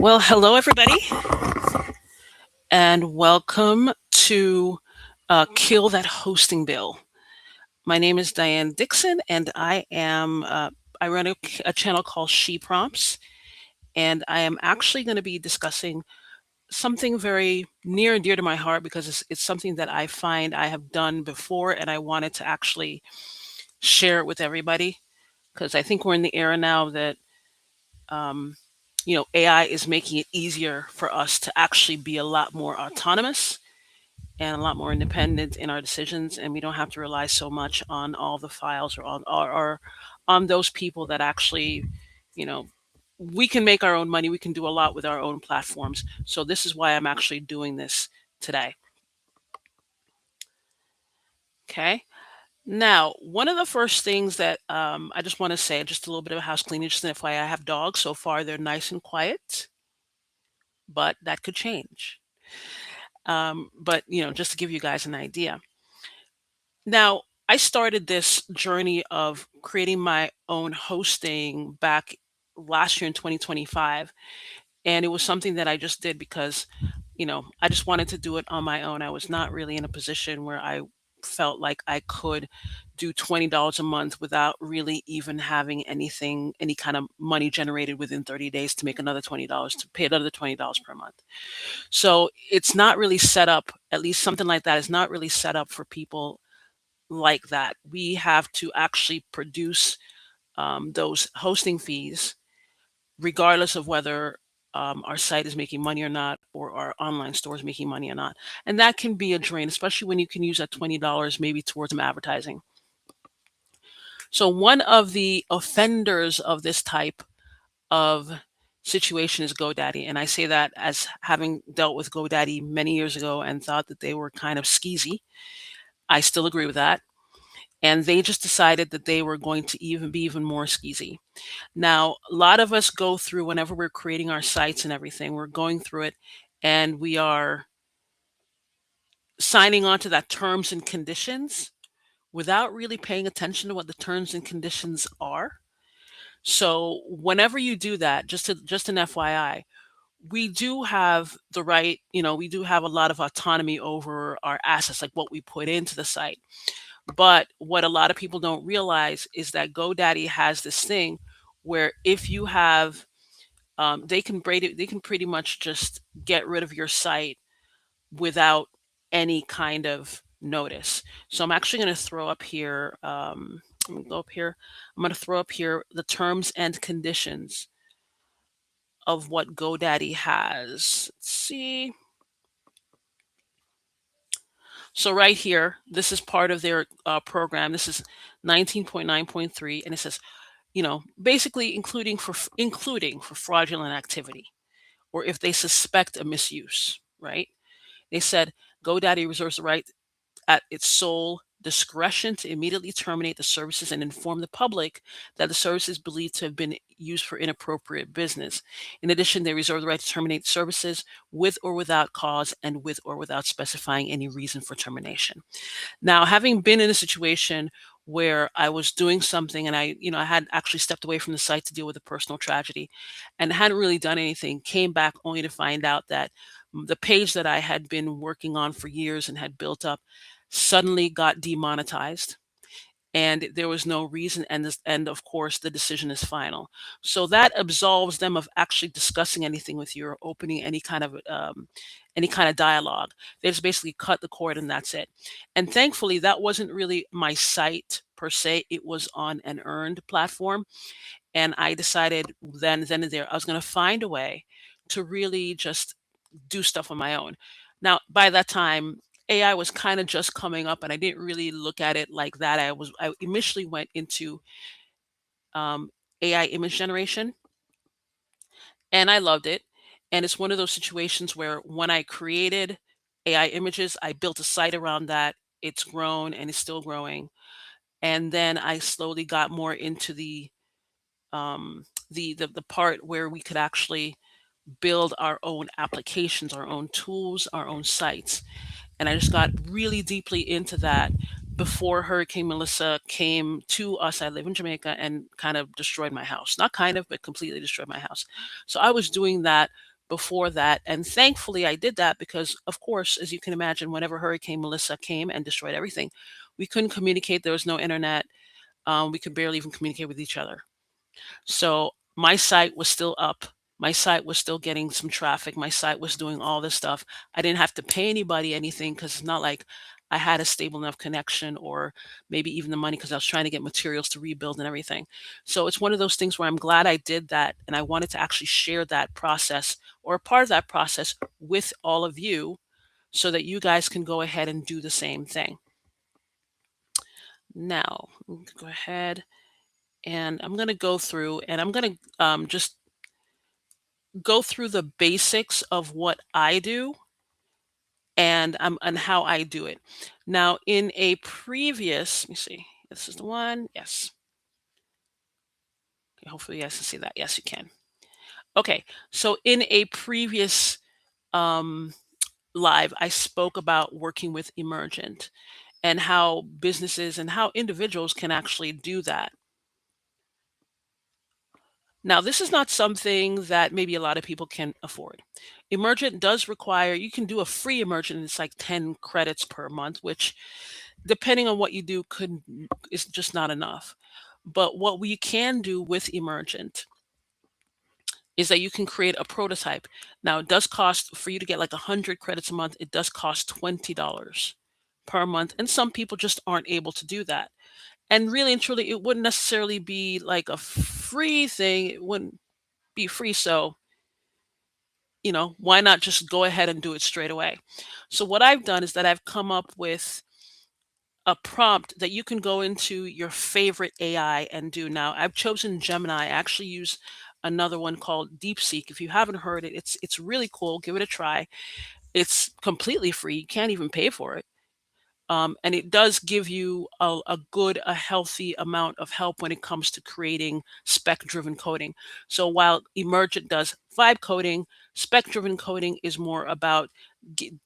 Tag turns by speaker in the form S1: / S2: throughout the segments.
S1: Well, hello, everybody, and welcome to Kill That Hosting Bill. My name is Diane Dixon, and I run a channel called She Prompts, and I am actually going to be discussing something very near and dear to my heart because it's something that I find I have done before, and I wanted to actually share it with everybody because I think we're in the era now that um, AI is making it easier for us to actually be a lot more autonomous and a lot more independent in our decisions, and we don't have to rely so much on all the files or on those people that actually, you know, we can make our own money. We can do a lot with our own platforms. So this is why I'm actually doing this today. Okay. Now, one of the first things that I just want to say, just a little bit of house cleaning, just an FYI, I have dogs. So far, they're nice and quiet, but that could change. But just to give you guys an idea. Now, I started this journey of creating my own hosting back last year in 2025. And it was something that I just did because, I just wanted to do it on my own. I was not really in a position where I felt like I could do $20 a month without really even having any kind of money generated within 30 days to make another $20, to pay another $20 per month. So it's not really set up, at least something like that is not really set up for people like that. We have to actually produce those hosting fees, regardless of whether our site is making money or not, or our online store is making money or not. And that can be a drain, especially when you can use that $20 maybe towards some advertising. So, one of the offenders of this type of situation is GoDaddy. And I say that as having dealt with GoDaddy many years ago and thought that they were kind of skeezy. I still agree with that, and they just decided that they were going to be even more skeezy. Now, a lot of us go through whenever we're creating our sites and everything, we're going through it and we are signing on to that terms and conditions without really paying attention to what the terms and conditions are. So, whenever you do that, just an FYI, we do have the right, we do have a lot of autonomy over our assets, like what we put into the site. But what a lot of people don't realize is that GoDaddy has this thing where if you have, they can pretty much just get rid of your site without any kind of notice. So I'm actually going to throw up here. Let me go up here. I'm going to throw up here the terms and conditions of what GoDaddy has. Let's see. So right here, this is part of their program. This is 19.9.3, and it says, basically including for fraudulent activity or if they suspect a misuse, right? They said GoDaddy reserves the right at its sole discretion to immediately terminate the services and inform the public that the service is believed to have been used for inappropriate business. In addition, they reserve the right to terminate services with or without cause and with or without specifying any reason for termination. Now, having been in a situation where I was doing something and I had actually stepped away from the site to deal with a personal tragedy and hadn't really done anything, came back only to find out that the page that I had been working on for years and had built up suddenly got demonetized, and there was no reason, and of course the decision is final. So that absolves them of actually discussing anything with you or opening any kind of dialogue. They just basically cut the cord and that's it. And thankfully that wasn't really my site per se, it was on an earned platform. And I decided then and there I was going to find a way to really just do stuff on my own. Now, by that time, AI was kind of just coming up, and I didn't really look at it like that. I initially went into um, AI image generation, and I loved it. And it's one of those situations where when I created AI images, I built a site around that. It's grown and it's still growing. And then I slowly got more into the part where we could actually build our own applications, our own tools, our own sites. And I just got really deeply into that before Hurricane Melissa came to us. I live in Jamaica and kind of destroyed my house. Not kind of, but completely destroyed my house. So I was doing that before that. And thankfully, I did that because, of course, as you can imagine, whenever Hurricane Melissa came and destroyed everything, we couldn't communicate. There was no internet. We could barely even communicate with each other. So my site was still up. My site was still getting some traffic. My site was doing all this stuff. I didn't have to pay anybody anything because it's not like I had a stable enough connection or maybe even the money because I was trying to get materials to rebuild and everything. So it's one of those things where I'm glad I did that. And I wanted to actually share that process or a part of that process with all of you so that you guys can go ahead and do the same thing. Now, go ahead and I'm going to go through and I'm going to just go through the basics of what I do and how I do it. Now, in a previous, let me see, this is the one. Yes. Okay, hopefully you guys can see that. Yes, you can. Okay, so in a previous um, live, I spoke about working with Emergent and how businesses and how individuals can actually do that. Now, this is not something that maybe a lot of people can afford. Emergent does require, you can do a free Emergent, it's like 10 credits per month, which depending on what you do could is just not enough. But what we can do with Emergent is that you can create a prototype. Now, it does cost for you to get like 100 credits a month, it does cost $20 per month. And some people just aren't able to do that. And really and truly, it wouldn't necessarily be like a free thing. It wouldn't be free. So, why not just go ahead and do it straight away? So what I've done is that I've come up with a prompt that you can go into your favorite AI and do. Now, I've chosen Gemini. I actually use another one called DeepSeek. If you haven't heard it, it's really cool. Give it a try. It's completely free. You can't even pay for it. And it does give you a good, a healthy amount of help when it comes to creating spec-driven coding. So while Emergent does vibe coding, spec-driven coding is more about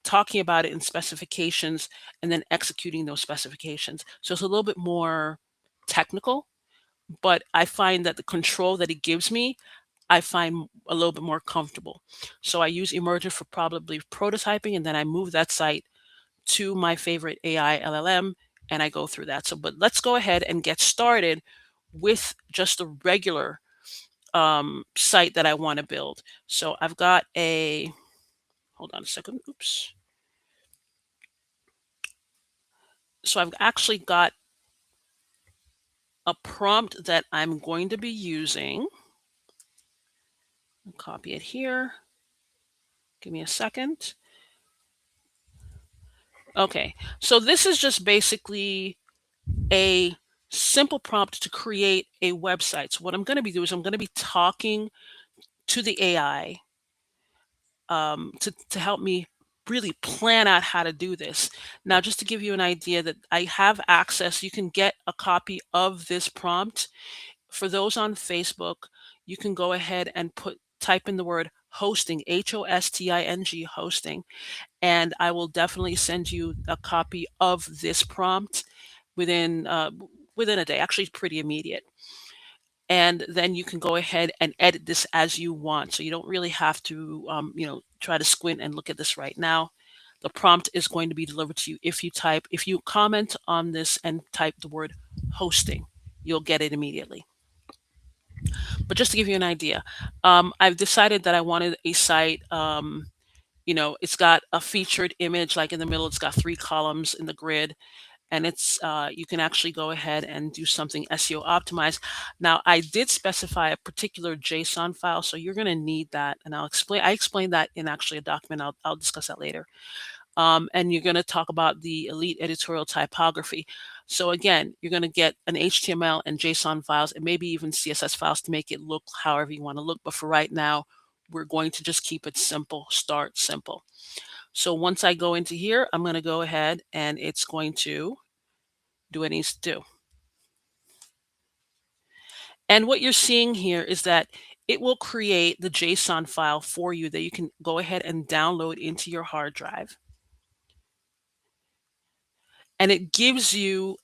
S1: talking about it in specifications and then executing those specifications. So it's a little bit more technical, but I find that the control that it gives me, I find a little bit more comfortable. So I use Emergent for probably prototyping, and then I move that site to my favorite AI LLM and I go through that. So, but let's go ahead and get started with just a regular site that I want to build. So I've got hold on a second. Oops. So I've actually got a prompt that I'm going to be using. I'll copy it here. Give me a second. Okay, so this is just basically a simple prompt to create a website. So what I'm going to be doing is I'm going to be talking to the AI to help me really plan out how to do this. Now, just to give you an idea that I have access, you can get a copy of this prompt. For those on Facebook, you can go ahead and type in the word hosting, HOSTING, hosting, and I will definitely send you a copy of this prompt within a day. Actually, it's pretty immediate. And then you can go ahead and edit this as you want. So you don't really have to, try to squint and look at this right now. The prompt is going to be delivered to you if you comment on this and type the word hosting, you'll get it immediately. But just to give you an idea, I've decided that I wanted a site, it's got a featured image, like in the middle, it's got 3 columns in the grid. And it's you can actually go ahead and do something SEO optimized. Now, I did specify a particular JSON file, so you're going to need that, and I explained that in actually a document. I'll discuss that later. And you're going to talk about the elite editorial typography. So again, you're going to get an HTML and JSON files, and maybe even CSS files to make it look however you want to look. But for right now, we're going to just keep it simple. Start simple. So once I go into here, I'm going to go ahead and it's going to do what it needs to do. And what you're seeing here is that it will create the JSON file for you that you can go ahead and download into your hard drive. and it gives you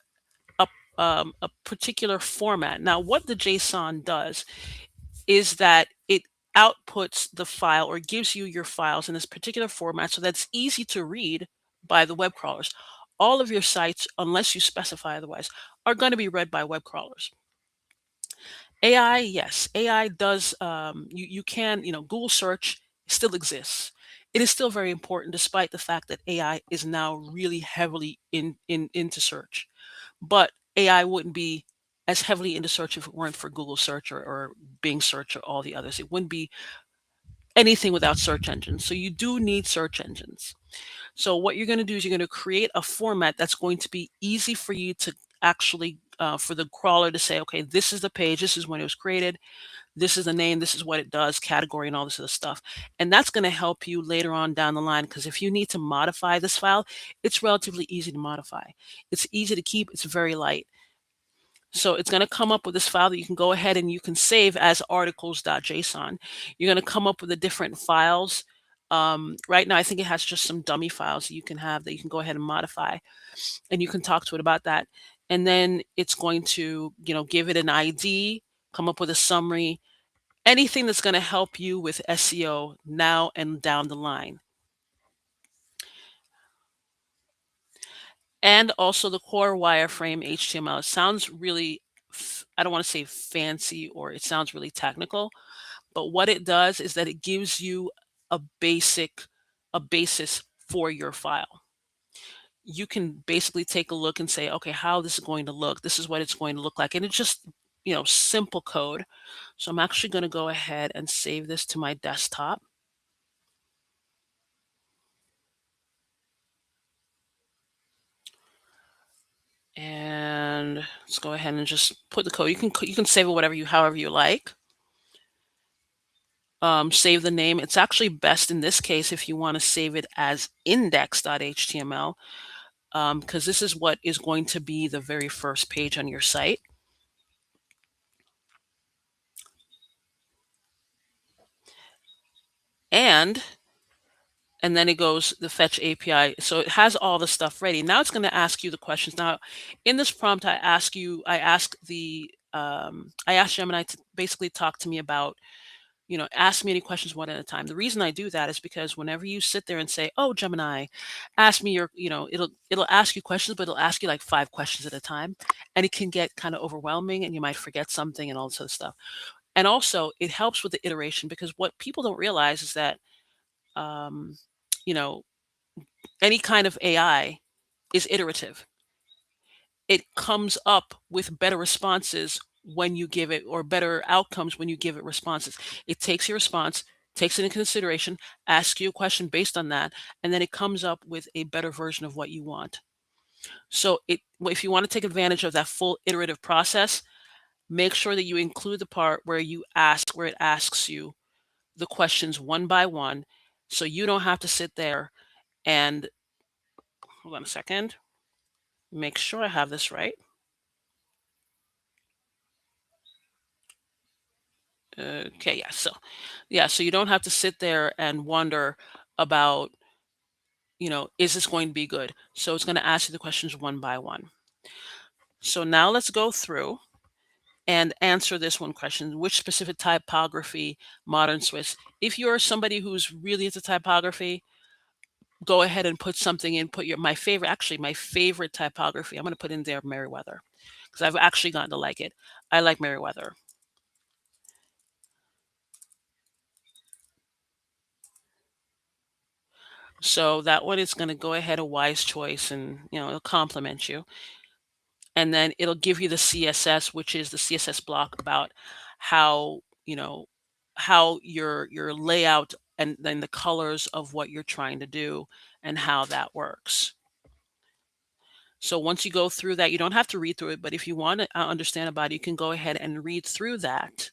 S1: a a particular format. Now, what the JSON does is that it outputs the file or gives you your files in this particular format so that's easy to read by the web crawlers. All of your sites, unless you specify otherwise, are going to be read by web crawlers. AI, yes, AI does. You can, Google search still exists. It is still very important, despite the fact that AI is now really heavily into search. But AI wouldn't be as heavily into search if it weren't for Google search or Bing search or all the others. It wouldn't be anything without search engines. So you do need search engines. So what you're going to do is you're going to create a format that's going to be easy for you to actually for the crawler to say, okay, this is the page, this is when it was created, this is the name, this is what it does, category, and all this other stuff. And that's going to help you later on down the line because if you need to modify this file, it's relatively easy to modify. It's easy to keep, it's very light. So it's going to come up with this file that you can go ahead and you can save as articles.json. You're going to come up with the different files. Right now, I think it has just some dummy files that you can have that you can go ahead and modify, and you can talk to it about that. And then it's going to, give it an ID, come up with a summary, anything that's going to help you with SEO now and down the line. And also the core wireframe HTML. It sounds really, I don't want to say fancy or it sounds really technical, but what it does is that it gives you a basis for your file. You can basically take a look and say, okay, how this is going to look. This is what it's going to look like. And it's just, simple code. So I'm actually going to go ahead and save this to my desktop. And let's go ahead and just put the code. You can save it however you like. Save the name. It's actually best in this case if you want to save it as index.html, because this is what is going to be the very first page on your site. And then it goes the fetch API. So it has all the stuff ready. Now it's going to ask you the questions. Now, in this prompt, I ask Gemini to basically talk to me about, ask me any questions one at a time. The reason I do that is because whenever you sit there and say, "Oh, Gemini, ask me your," it'll ask you questions, but it'll ask you like 5 questions at a time, and it can get kind of overwhelming, and you might forget something and all this other stuff. And also, it helps with the iteration because what people don't realize is that, um, you know, any kind of AI is iterative. It comes up with better responses when you give it, or better outcomes when you give it responses. It takes your response, takes it into consideration, asks you a question based on that, and then it comes up with a better version of what you want. So if you want to take advantage of that full iterative process, make sure that you include the part where it asks you the questions one by one, so you don't have to sit there and hold on a second. Make sure I have this right. Okay, so you don't have to sit there and wonder about, is this going to be good? So it's going to ask you the questions one by one. So now let's go through and answer this one question. Which specific typography, modern Swiss? If you're somebody who's really into typography, go ahead and put something in, my favorite typography. I'm going to put in there Merriweather because I've actually gotten to like it. I like Merriweather. So that one is going to go ahead a wise choice, and it'll compliment you. And then it'll give you the CSS, which is the CSS block about how, how your layout and then the colors of what you're trying to do and how that works. So once you go through that, you don't have to read through it, but if you want to understand about it, you can go ahead and read through that.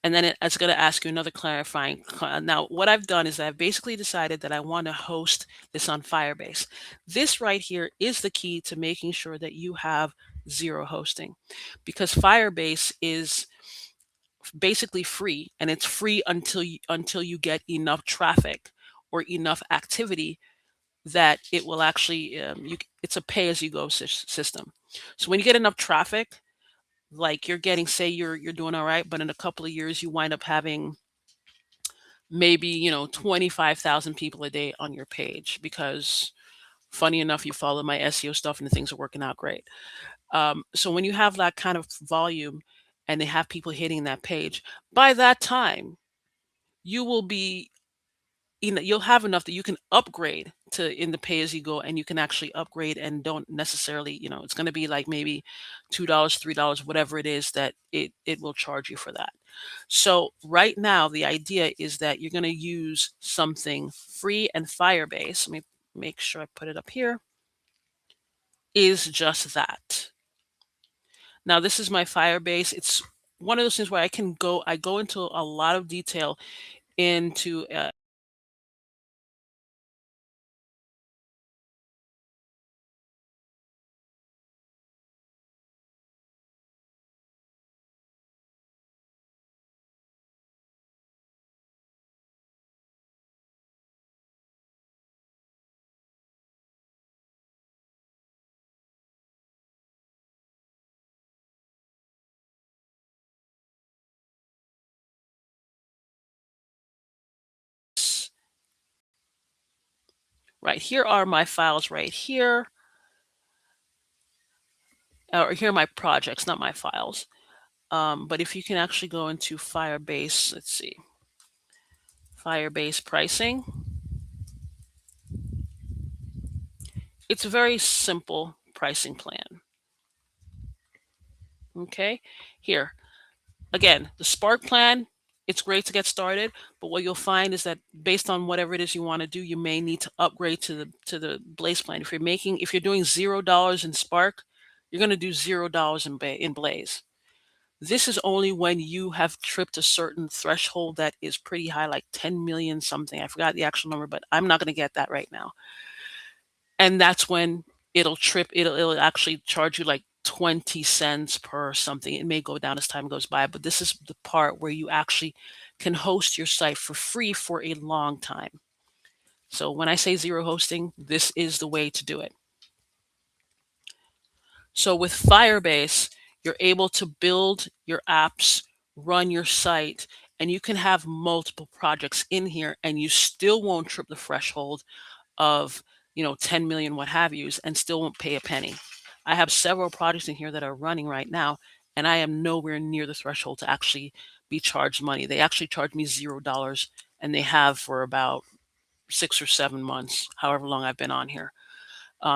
S1: And then it's going to ask you another clarifying. Now, what I've done is I've basically decided that I want to host this on Firebase. This right here is the key to making sure that you have zero hosting, because Firebase is basically free, and it's free until you get enough traffic or enough activity that it will actually it's a pay as you go system. So when you get enough traffic, like you're getting, say you're doing all right, but in a couple of years you wind up having maybe 25,000 people a day on your page because funny enough you follow my SEO stuff and the things are working out great. So when you have that kind of volume and they have people hitting that page, by that time you will be, you'll have enough that you can upgrade to in the pay as you go, and you can actually upgrade and don't necessarily, it's going to be like maybe $2, $3, whatever it is that it will charge you for that. So right now the idea is that you're going to use something free, and Firebase, let me make sure I put it up here, is just that. Now this is my Firebase. It's one of those things where I go into a lot of detail into right here are my files right here, or here are my projects, not my files. But if you can actually go into Firebase, let's see, Firebase pricing, it's a very simple pricing plan. Okay, here again, the Spark plan, it's great to get started, but what you'll find is that based on whatever it is you want to do, you may need to upgrade to the Blaze plan. If you're doing $0 in Spark, you're going to do $0 in Blaze. This is only when you have tripped a certain threshold that is pretty high, like 10 million something. I forgot the actual number, but I'm not going to get that right now. And that's when it'll trip. It'll actually charge you like 20 cents per something. It may go down as time goes by, but this is the part where you actually can host your site for free for a long time. So when I say zero hosting, this is the way to do it. So with Firebase, you're able to build your apps, run your site, and you can have multiple projects in here and you still won't trip the threshold of 10 million what have yous and still won't pay a penny. I have several projects in here that are running right now and I am nowhere near the threshold to actually be charged money. They actually charge me $0 and they have for about 6 or 7 months, however long I've been on here.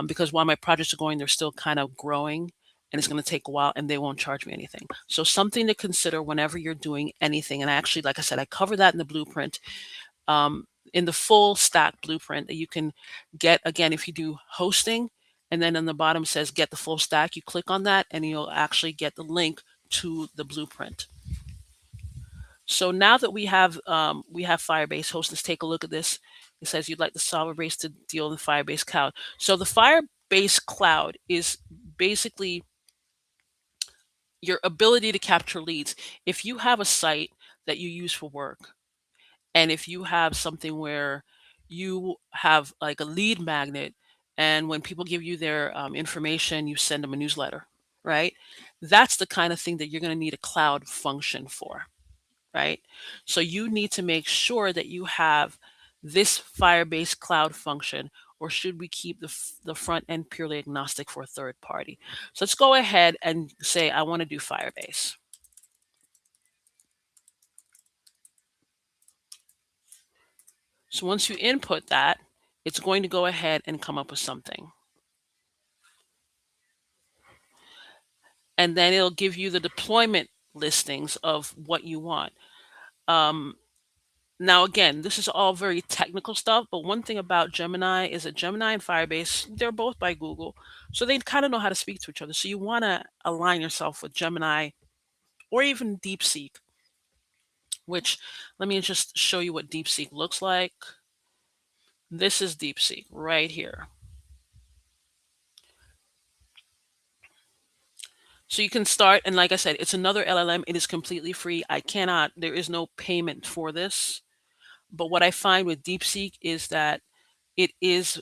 S1: Because while my projects are going, they're still kind of growing and it's going to take a while and they won't charge me anything. So something to consider whenever you're doing anything. And I actually, like I said, I cover that in the blueprint, in the full stack blueprint that you can get. Again, if you do hosting and then on the bottom says get the full stack, you click on that and you'll actually get the link to the blueprint. So now that we have Firebase host, let's take a look at this. It says you'd like the Firebase to deal in the Firebase cloud. So the Firebase cloud is basically your ability to capture leads. If you have a site that you use for work, and if you have something where you have like a lead magnet, and when people give you their information, you send them a newsletter, right? That's the kind of thing that you're going to need a cloud function for, right? So you need to make sure that you have this Firebase cloud function, or should we keep the front end purely agnostic for a third party? So let's go ahead and say, I want to do Firebase. So once you input that, it's going to go ahead and come up with something. And then it'll give you the deployment listings of what you want. Now, again, this is all very technical stuff, but one thing about Gemini is that Gemini and Firebase, they're both by Google. So they kind of know how to speak to each other. So you want to align yourself with Gemini or even DeepSeek, which let me just show you what DeepSeek looks like. This is DeepSeek right here. So you can start, and like I said, it's another LLM. It is completely free. There is no payment for this. But what I find with DeepSeek is that it is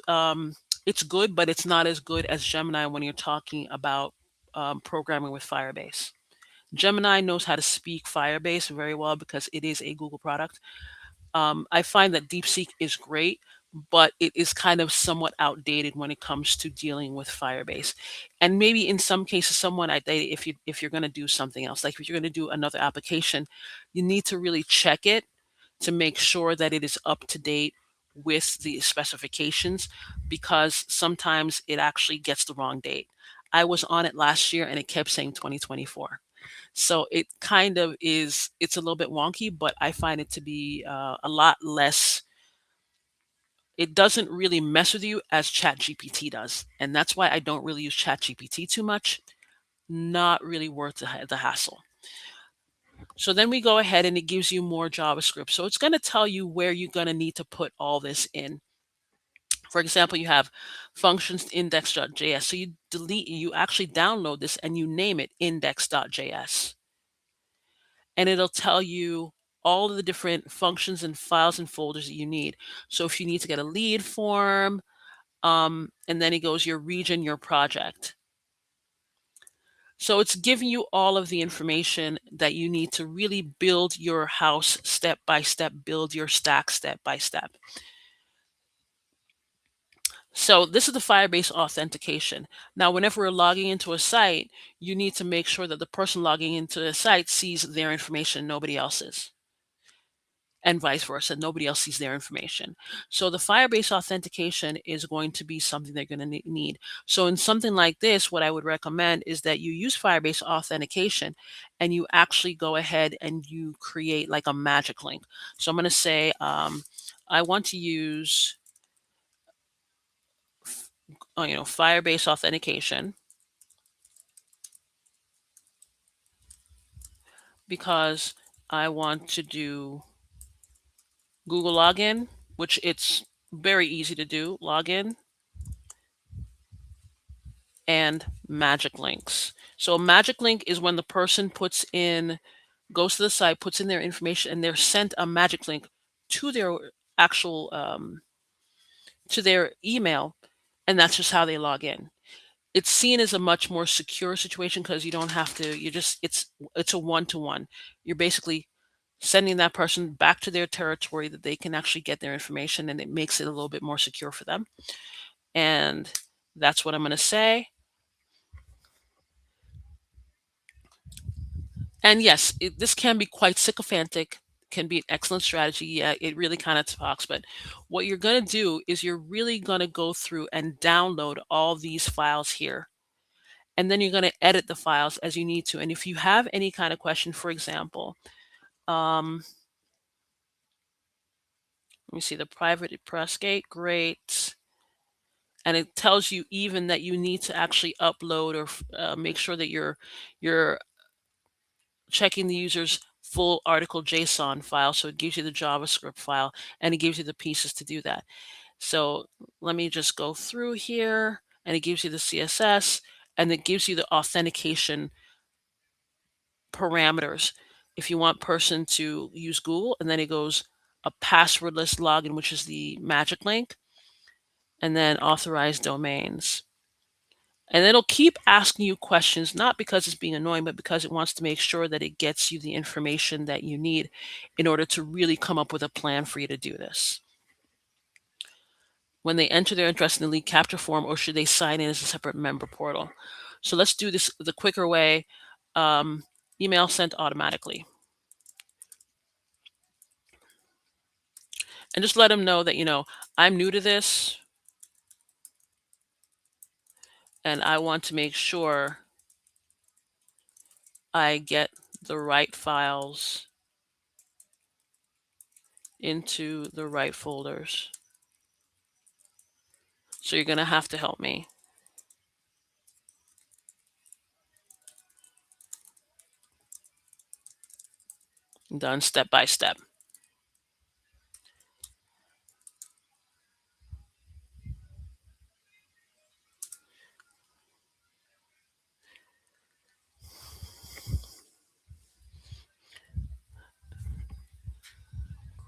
S1: it's good, but it's not as good as Gemini when you're talking about programming with Firebase. Gemini knows how to speak Firebase very well because it is a Google product. I find that DeepSeek is great, but it is kind of somewhat outdated when it comes to dealing with Firebase. And maybe in some cases, someone outdated if you're going to do something else, like if you're going to do another application, you need to really check it to make sure that it is up to date with the specifications, because sometimes it actually gets the wrong date. I was on it last year and it kept saying 2024. So it kind of is, it's a little bit wonky, but I find it to be a lot less, it doesn't really mess with you as ChatGPT does. And that's why I don't really use ChatGPT too much. Not really worth the hassle. So then we go ahead and it gives you more JavaScript. So it's going to tell you where you're going to need to put all this in. For example, you have functions index.js. So you actually download this and you name it index.js. And it'll tell you all of the different functions and files and folders that you need. So if you need to get a lead form, and then it goes your region, your project. So it's giving you all of the information that you need to really build your house step by step, build your stack step by step. So this is the Firebase authentication. Now, whenever we're logging into a site, you need to make sure that the person logging into the site sees their information, nobody else's, and vice versa. Nobody else sees their information. So the Firebase authentication is going to be something they're going to need. So in something like this, what I would recommend is that you use Firebase authentication and you actually go ahead and you create like a magic link. So I'm going to say, I want to use, Firebase authentication because I want to do Google login, which it's very easy to do, login, and magic links. So a magic link is when the person goes to the site, puts in their information, and they're sent a magic link to their actual, to their email, and that's just how they log in. It's seen as a much more secure situation because you don't have to, it's a one-to-one. You're basically sending that person back to their territory that they can actually get their information, and it makes it a little bit more secure for them. And that's what I'm going to say. And yes, this can be quite sycophantic, can be an excellent strategy. Yeah, it really kind of talks. But what you're going to do is you're really going to go through and download all these files here. And then you're going to edit the files as you need to. And if you have any kind of question, for example, let me see, the private press gate, great. And it tells you even that you need to actually upload or make sure that you're checking the user's full article JSON file. So it gives you the JavaScript file and it gives you the pieces to do that. So let me just go through here, and it gives you the CSS and it gives you the authentication parameters. If you want person to use Google, and then it goes a passwordless login, which is the magic link, and then authorized domains. And it'll keep asking you questions, not because it's being annoying, but because it wants to make sure that it gets you the information that you need in order to really come up with a plan for you to do this. When they enter their interest in the lead capture form, or should they sign in as a separate member portal? So let's do this the quicker way. Email sent automatically. And just let them know that, I'm new to this and I want to make sure I get the right files into the right folders. So you're going to have to help me. Done step by step.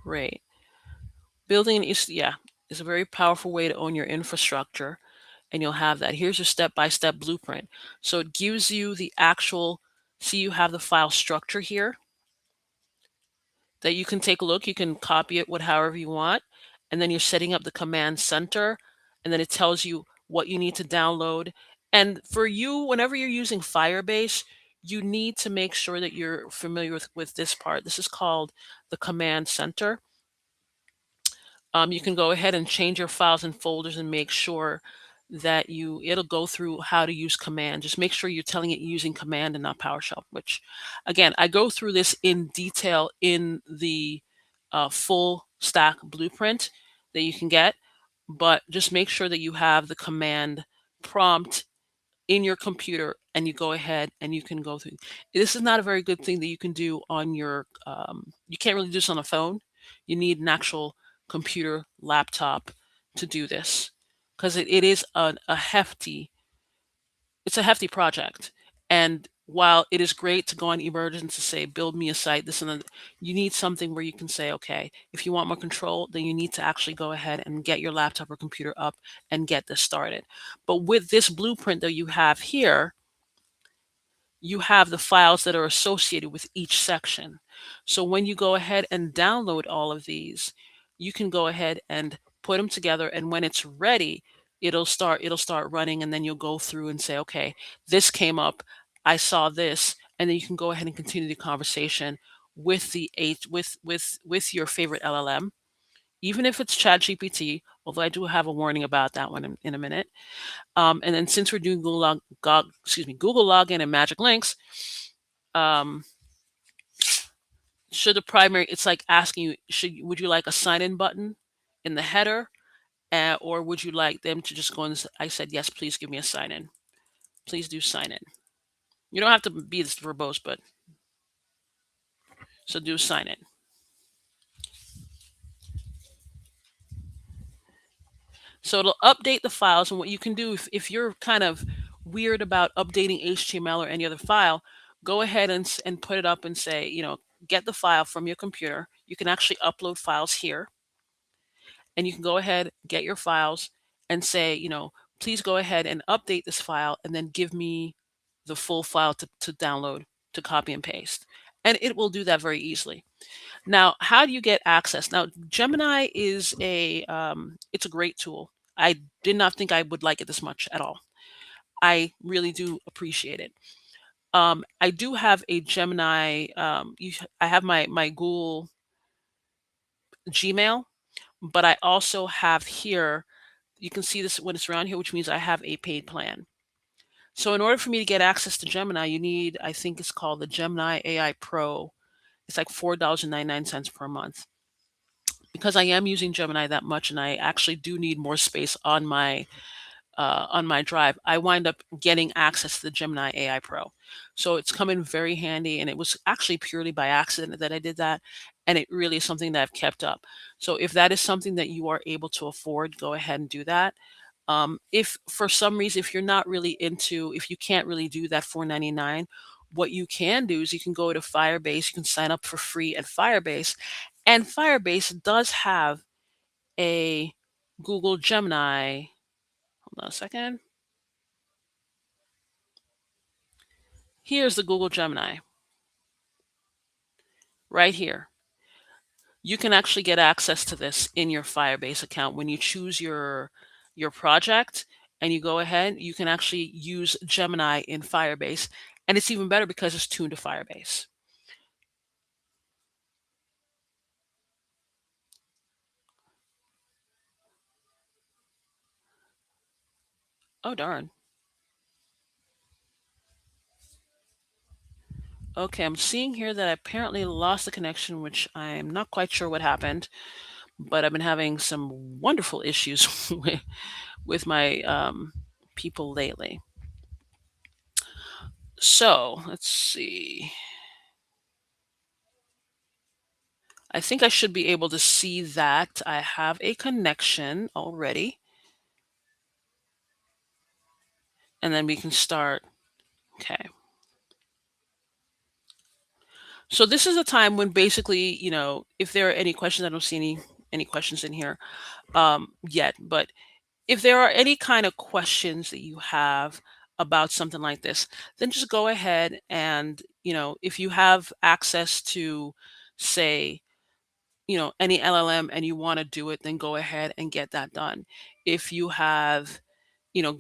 S1: Great. Building is, yeah. It's a very powerful way to own your infrastructure, and you'll have that. Here's your step-by-step blueprint. So it gives you the actual, see you have the file structure here that you can take a look. You can copy it however you want. And then you're setting up the command center, and then it tells you what you need to download. And for you, whenever you're using Firebase, you need to make sure that you're familiar with this part. This is called the command center. You can go ahead and change your files and folders and make sure that it'll go through how to use command. Just make sure you're telling it using command and not PowerShell, which again, I go through this in detail in the full stack blueprint that you can get, but just make sure that you have the command prompt in your computer and you go ahead and you can go through. This is not a very good thing that you can do on your, you can't really do this on a phone. You need an actual computer laptop to do this because it is a hefty, it's a hefty project. And while it is great to go on eMergence and to say, build me a site, this and that, you need something where you can say, okay, if you want more control, then you need to actually go ahead and get your laptop or computer up and get this started. But with this blueprint that you have here, you have the files that are associated with each section. So when you go ahead and download all of these, you can go ahead and put them together, and when it's ready, it'll start running, and then you'll go through and say, okay, this came up, I saw this, and then you can go ahead and continue the conversation with the with your favorite LLM, even if it's ChatGPT, although I do have a warning about that one in a minute. And then since we're doing Google login and magic links, um, should the primary, it's like asking you, would you like a sign in button in the header, or would you like them to just go and I said, yes, please give me a sign in. Please do sign in. You don't have to be this verbose, but so do sign in. So it'll update the files. And what you can do if you're kind of weird about updating HTML or any other file, go ahead and put it up and say, get the file from your computer. You can actually upload files here, and you can go ahead, get your files and say, please go ahead and update this file and then give me the full file to download, to copy and paste. And it will do that very easily. Now, how do you get access? Now, Gemini is it's a great tool. I did not think I would like it this much at all. I really do appreciate it. I do have a Gemini. I have my Google Gmail, but I also have here. You can see this when it's around here, which means I have a paid plan. So in order for me to get access to Gemini, you need, I think it's called the Gemini AI Pro. It's like $4.99 per month. Because I am using Gemini that much, and I actually do need more space on my drive, I wind up getting access to the Gemini AI Pro. So it's come in very handy, and it was actually purely by accident that I did that, and it really is something that I've kept up. So if that is something that you are able to afford, go ahead and do that. If for some reason, if you're not really into, if you can't really do that $4.99, what you can do is you can go to Firebase. You can sign up for free at Firebase, and Firebase does have a Google Gemini. Hold on a second. Here's the Google Gemini right here. You can actually get access to this in your Firebase account when you choose your project, and you go ahead, you can actually use Gemini in Firebase, and it's even better because it's tuned to Firebase. Oh darn. Okay, I'm seeing here that I apparently lost the connection, which I'm not quite sure what happened, but I've been having some wonderful issues with my people lately. So let's see. I think I should be able to see that I have a connection already, and then we can start. Okay. So this is a time when basically, if there are any questions, I don't see any questions in here yet. But if there are any kind of questions that you have about something like this, then just go ahead and, if you have access to, say, any LLM and you want to do it, then go ahead and get that done. If you have,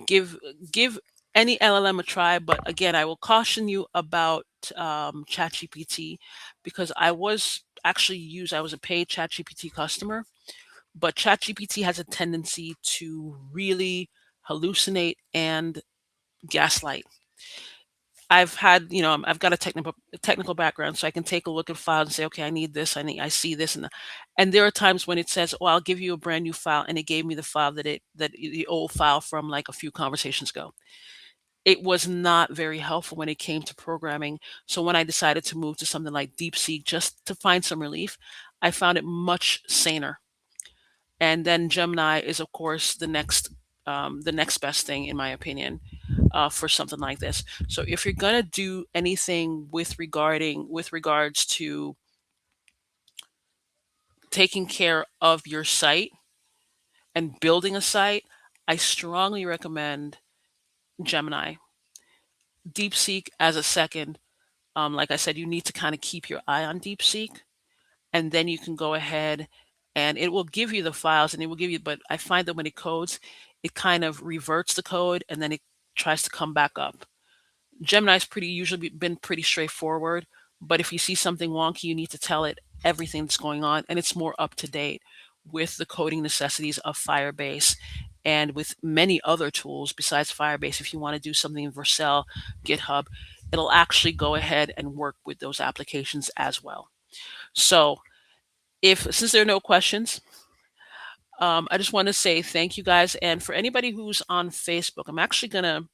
S1: give any LLM a try. But again, I will caution you about ChatGPT, because I was a paid ChatGPT customer, but ChatGPT has a tendency to really hallucinate and gaslight. I've got a technical background, so I can take a look at files and say, okay, I need this, I see this, and there are times when it says, "Oh, I'll give you a brand new file," and it gave me the file the old file from like a few conversations ago. It was not very helpful when it came to programming. So when I decided to move to something like DeepSeek just to find some relief, I found it much saner. And then Gemini is, of course, the next best thing, in my opinion, for something like this. So if you're gonna do anything with regards to taking care of your site and building a site, I strongly recommend Gemini. DeepSeek as a second. Like I said, you need to kind of keep your eye on DeepSeek, and then you can go ahead and it will give you the files, and it will give you, but I find that when it codes, it kind of reverts the code and then it tries to come back up. Gemini's been pretty straightforward, but if you see something wonky, you need to tell it everything that's going on, and it's more up to date with the coding necessities of Firebase and with many other tools besides Firebase. If you want to do something in Vercel, GitHub, it'll actually go ahead and work with those applications as well. So, if since there are no questions, I just want to say thank you guys. And for anybody who's on Facebook, I'm actually gonna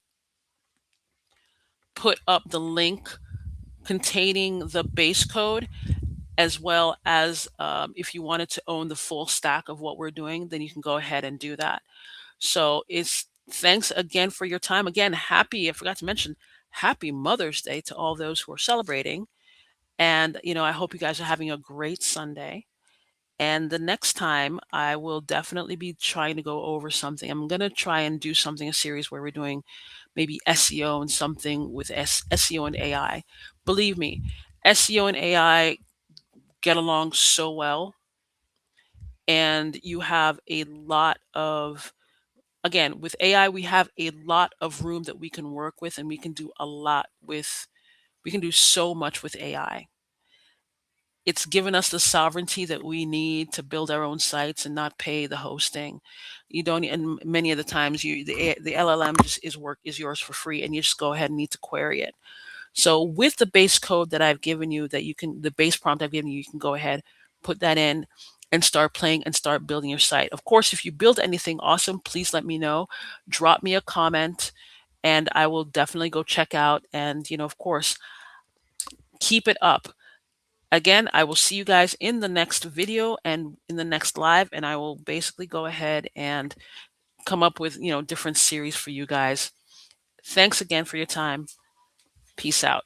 S1: put up the link containing the base code, as well as if you wanted to own the full stack of what we're doing, then you can go ahead and do that. So it's thanks again for your time. Again, I forgot to mention, happy Mother's Day to all those who are celebrating. And, I hope you guys are having a great Sunday. And the next time, I will definitely be trying to go over something. I'm going to try and do something, a series where we're doing maybe SEO and something with SEO and AI. Believe me, SEO and AI get along so well. And you have a lot of, again, with AI, we have a lot of room that we can work with, and we can do so much with AI. It's given us the sovereignty that we need to build our own sites and not pay the hosting. You don't, and many of the times the LLM is yours for free, and you just go ahead and need to query it. So with the base code that I've given you, the base prompt I've given you, you can go ahead, put that in, and start playing and start building your site. Of course, if you build anything awesome, please let me know. Drop me a comment, and I will definitely go check out. And, of course, keep it up. Again, I will see you guys in the next video and in the next live, and I will basically go ahead and come up with, different series for you guys. Thanks again for your time. Peace out.